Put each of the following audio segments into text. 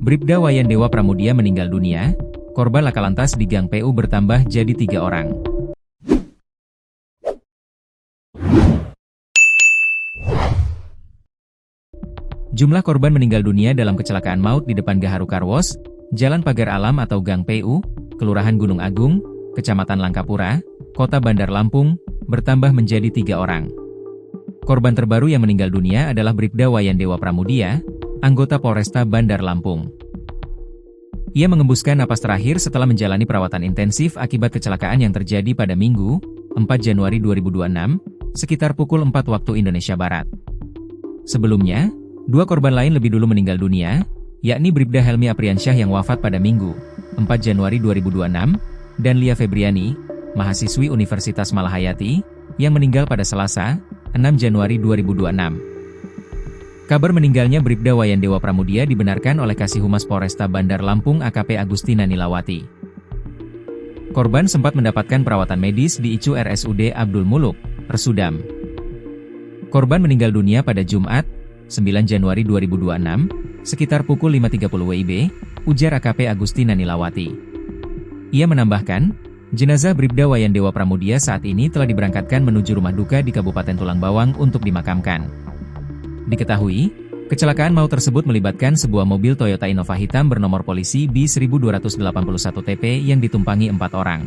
Bribda Wayan Dewa Pramudia meninggal dunia, korban laka lantas di Gang PU bertambah jadi 3 orang. Jumlah korban meninggal dunia dalam kecelakaan maut di depan Gaharu Car Wash, Jalan Pagar Alam atau Gang PU, Kelurahan Gunung Agung, Kecamatan Langkapura, Kota Bandar Lampung, bertambah menjadi 3 orang. Korban terbaru yang meninggal dunia adalah Bribda Wayan Dewa Pramudia, anggota Polresta Bandar Lampung. Ia mengembuskan napas terakhir setelah menjalani perawatan intensif akibat kecelakaan yang terjadi pada Minggu, 4 Januari 2026, sekitar pukul 4 waktu Indonesia Barat. Sebelumnya, 2 korban lain lebih dulu meninggal dunia, yakni Bribda Helmi Apriansyah yang wafat pada Minggu, 4 Januari 2026, dan Lia Febriani, mahasiswi Universitas Malahayati, yang meninggal pada Selasa, 6 Januari 2026. Kabar meninggalnya Bribda Wayan Dewa Pramudia dibenarkan oleh Kasih Humas Polresta Bandar Lampung AKP Agustina Nilawati. Korban sempat mendapatkan perawatan medis di ICU RSUD Abdul Muluk, Resudam. Korban meninggal dunia pada Jumat, 9 Januari 2026, sekitar pukul 5.30 WIB, ujar AKP Agustina Nilawati. Ia menambahkan, jenazah Bribda Wayan Dewa Pramudia saat ini telah diberangkatkan menuju rumah duka di Kabupaten Tulang Bawang untuk dimakamkan. Diketahui, kecelakaan maut tersebut melibatkan sebuah mobil Toyota Innova hitam bernomor polisi B1281TP yang ditumpangi 4 orang.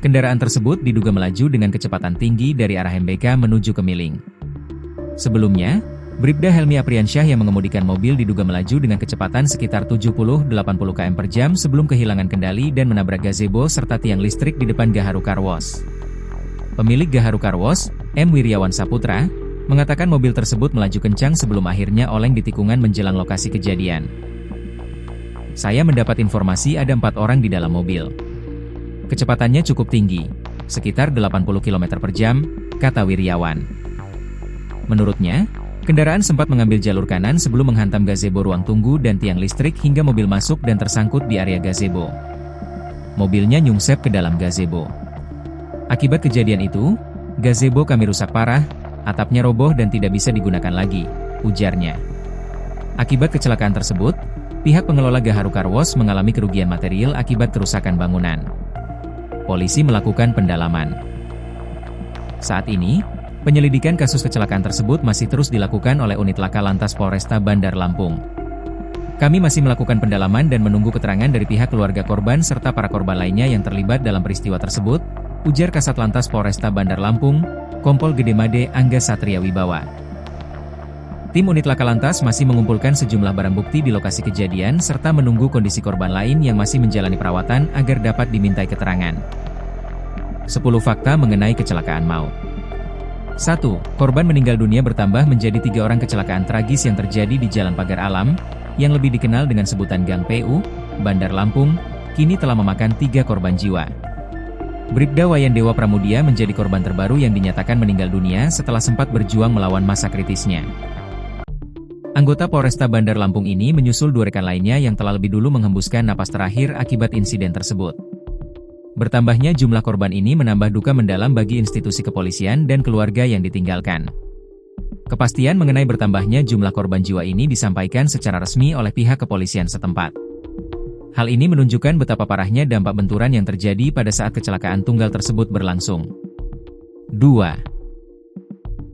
Kendaraan tersebut diduga melaju dengan kecepatan tinggi dari arah MBK menuju Kemiling. Sebelumnya, Bribda Helmi Apriansyah yang mengemudikan mobil diduga melaju dengan kecepatan sekitar 70-80 km per jam sebelum kehilangan kendali dan menabrak gazebo serta tiang listrik di depan Gaharu Car Wash. Pemilik Gaharu Car Wash, M. Wiryawan Saputra, mengatakan mobil tersebut melaju kencang sebelum akhirnya oleng di tikungan menjelang lokasi kejadian. Saya mendapat informasi ada 4 orang di dalam mobil. Kecepatannya cukup tinggi, sekitar 80 km per jam, kata Wiryawan. Menurutnya, kendaraan sempat mengambil jalur kanan sebelum menghantam gazebo ruang tunggu dan tiang listrik hingga mobil masuk dan tersangkut di area gazebo. Mobilnya nyungsep ke dalam gazebo. Akibat kejadian itu, gazebo kami rusak parah, atapnya roboh dan tidak bisa digunakan lagi, ujarnya. Akibat kecelakaan tersebut, pihak pengelola Gaharu Car Wash mengalami kerugian material akibat kerusakan bangunan. Polisi melakukan pendalaman. Saat ini, penyelidikan kasus kecelakaan tersebut masih terus dilakukan oleh unit laka lantas Polresta Bandar Lampung. Kami masih melakukan pendalaman dan menunggu keterangan dari pihak keluarga korban serta para korban lainnya yang terlibat dalam peristiwa tersebut, ujar Kasat Lantas Polresta Bandar Lampung, Kompol Gedemade Angga Satria Wibawa. Tim unit laka lantas masih mengumpulkan sejumlah barang bukti di lokasi kejadian serta menunggu kondisi korban lain yang masih menjalani perawatan agar dapat dimintai keterangan. 10 fakta mengenai kecelakaan maut. 1. Korban meninggal dunia bertambah menjadi 3 orang. Kecelakaan tragis yang terjadi di Jalan Pagar Alam, yang lebih dikenal dengan sebutan Gang PU, Bandar Lampung, kini telah memakan 3 korban jiwa. Bribda Wayan Dewa Pramudia menjadi korban terbaru yang dinyatakan meninggal dunia setelah sempat berjuang melawan masa kritisnya. Anggota Polresta Bandar Lampung ini menyusul 2 rekan lainnya yang telah lebih dulu menghembuskan napas terakhir akibat insiden tersebut. Bertambahnya jumlah korban ini menambah duka mendalam bagi institusi kepolisian dan keluarga yang ditinggalkan. Kepastian mengenai bertambahnya jumlah korban jiwa ini disampaikan secara resmi oleh pihak kepolisian setempat. Hal ini menunjukkan betapa parahnya dampak benturan yang terjadi pada saat kecelakaan tunggal tersebut berlangsung. 2.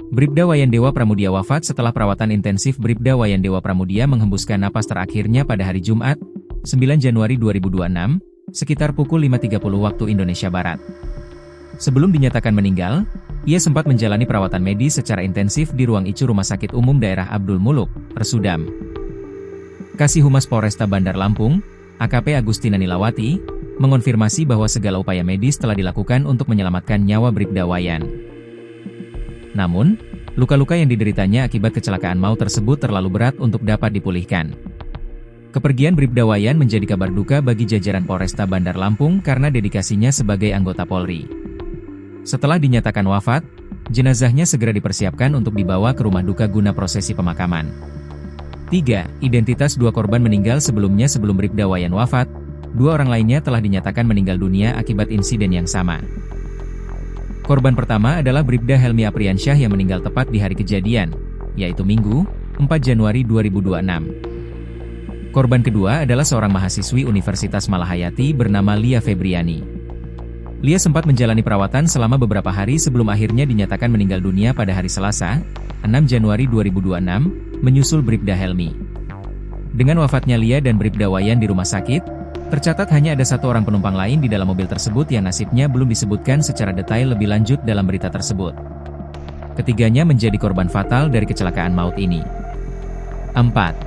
Bribda Wayan Dewa Pramudia wafat setelah perawatan intensif. Bribda Wayan Dewa Pramudia menghembuskan napas terakhirnya pada hari Jumat, 9 Januari 2026, sekitar pukul 5.30 waktu Indonesia Barat. Sebelum dinyatakan meninggal, ia sempat menjalani perawatan medis secara intensif di ruang ICU Rumah Sakit Umum Daerah Abdul Muluk, Resudam. Kasih Humas Polresta Bandar Lampung, AKP Agustina Nilawati, mengonfirmasi bahwa segala upaya medis telah dilakukan untuk menyelamatkan nyawa Bribda Wayan. Namun, luka-luka yang dideritanya akibat kecelakaan maut tersebut terlalu berat untuk dapat dipulihkan. Kepergian Bribda Wayan menjadi kabar duka bagi jajaran Polresta Bandar Lampung karena dedikasinya sebagai anggota Polri. Setelah dinyatakan wafat, jenazahnya segera dipersiapkan untuk dibawa ke rumah duka guna prosesi pemakaman. 3. Identitas 2 korban meninggal sebelumnya. Sebelum Bribda Wayan wafat, 2 orang lainnya telah dinyatakan meninggal dunia akibat insiden yang sama. Korban pertama adalah Bribda Helmi Apriansyah yang meninggal tepat di hari kejadian, yaitu Minggu, 4 Januari 2026. Korban kedua adalah seorang mahasiswi Universitas Malahayati bernama Lia Febriani. Lia sempat menjalani perawatan selama beberapa hari sebelum akhirnya dinyatakan meninggal dunia pada hari Selasa, 6 Januari 2026, menyusul Bribda Helmi. Dengan wafatnya Lia dan Bribda Wayan di rumah sakit, tercatat hanya ada satu orang penumpang lain di dalam mobil tersebut yang nasibnya belum disebutkan secara detail lebih lanjut dalam berita tersebut. Ketiganya menjadi korban fatal dari kecelakaan maut ini. 4.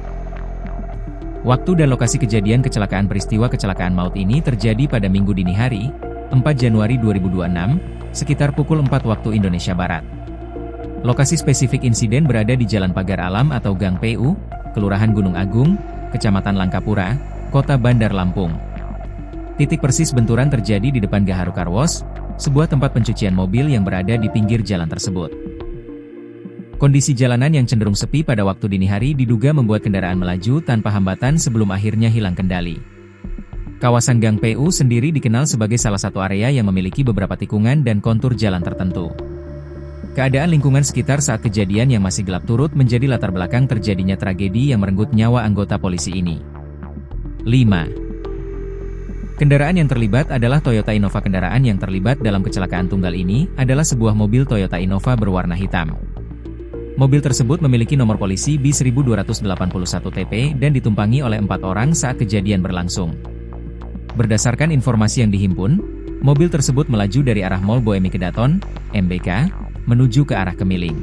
Waktu dan lokasi kejadian peristiwa kecelakaan maut ini terjadi pada Minggu dini hari, 4 Januari 2026, sekitar pukul 4 waktu Indonesia Barat. Lokasi spesifik insiden berada di Jalan Pagar Alam atau Gang PU, Kelurahan Gunung Agung, Kecamatan Langkapura, Kota Bandar Lampung. Titik persis benturan terjadi di depan Gaharu Car Wash, sebuah tempat pencucian mobil yang berada di pinggir jalan tersebut. Kondisi jalanan yang cenderung sepi pada waktu dini hari diduga membuat kendaraan melaju tanpa hambatan sebelum akhirnya hilang kendali. Kawasan Gang PU sendiri dikenal sebagai salah satu area yang memiliki beberapa tikungan dan kontur jalan tertentu. Keadaan lingkungan sekitar saat kejadian yang masih gelap turut menjadi latar belakang terjadinya tragedi yang merenggut nyawa anggota polisi ini. 5. Kendaraan yang terlibat adalah Toyota Innova. Kendaraan yang terlibat dalam kecelakaan tunggal ini adalah sebuah mobil Toyota Innova berwarna hitam. Mobil tersebut memiliki nomor polisi B1281TP dan ditumpangi oleh 4 orang saat kejadian berlangsung. Berdasarkan informasi yang dihimpun, mobil tersebut melaju dari arah Mall Boemi Kedaton, MBK, menuju ke arah Kemiling.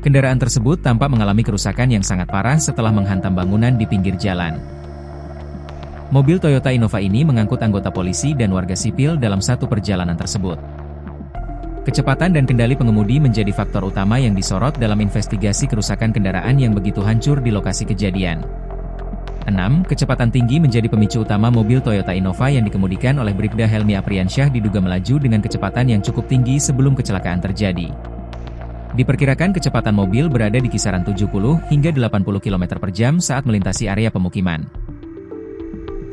Kendaraan tersebut tampak mengalami kerusakan yang sangat parah setelah menghantam bangunan di pinggir jalan. Mobil Toyota Innova ini mengangkut anggota polisi dan warga sipil dalam satu perjalanan tersebut. Kecepatan dan kendali pengemudi menjadi faktor utama yang disorot dalam investigasi kerusakan kendaraan yang begitu hancur di lokasi kejadian. 6. Kecepatan tinggi menjadi pemicu utama mobil Toyota Innova yang dikemudikan oleh Bribda Helmi Apriansyah diduga melaju dengan kecepatan yang cukup tinggi sebelum kecelakaan terjadi. Diperkirakan kecepatan mobil berada di kisaran 70 hingga 80 km per jam saat melintasi area pemukiman.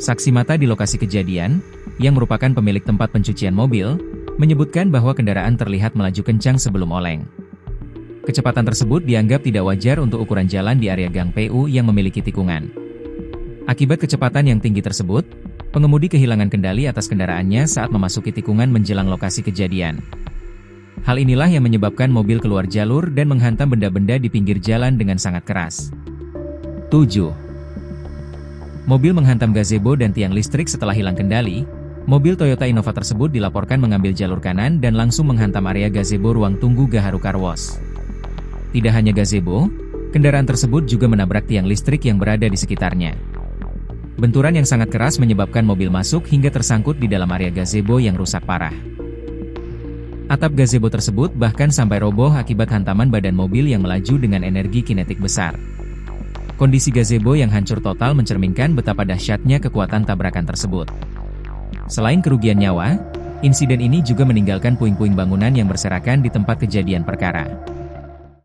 Saksi mata di lokasi kejadian, yang merupakan pemilik tempat pencucian mobil, menyebutkan bahwa kendaraan terlihat melaju kencang sebelum oleng. Kecepatan tersebut dianggap tidak wajar untuk ukuran jalan di area Gang PU yang memiliki tikungan. Akibat kecepatan yang tinggi tersebut, pengemudi kehilangan kendali atas kendaraannya saat memasuki tikungan menjelang lokasi kejadian. Hal inilah yang menyebabkan mobil keluar jalur dan menghantam benda-benda di pinggir jalan dengan sangat keras. 7. Mobil menghantam gazebo dan tiang listrik setelah hilang kendali. Mobil Toyota Innova tersebut dilaporkan mengambil jalur kanan dan langsung menghantam area gazebo ruang tunggu Gaharu Car Wash. Tidak hanya gazebo, kendaraan tersebut juga menabrak tiang listrik yang berada di sekitarnya. Benturan yang sangat keras menyebabkan mobil masuk hingga tersangkut di dalam area gazebo yang rusak parah. Atap gazebo tersebut bahkan sampai roboh akibat hantaman badan mobil yang melaju dengan energi kinetik besar. Kondisi gazebo yang hancur total mencerminkan betapa dahsyatnya kekuatan tabrakan tersebut. Selain kerugian nyawa, insiden ini juga meninggalkan puing-puing bangunan yang berserakan di tempat kejadian perkara.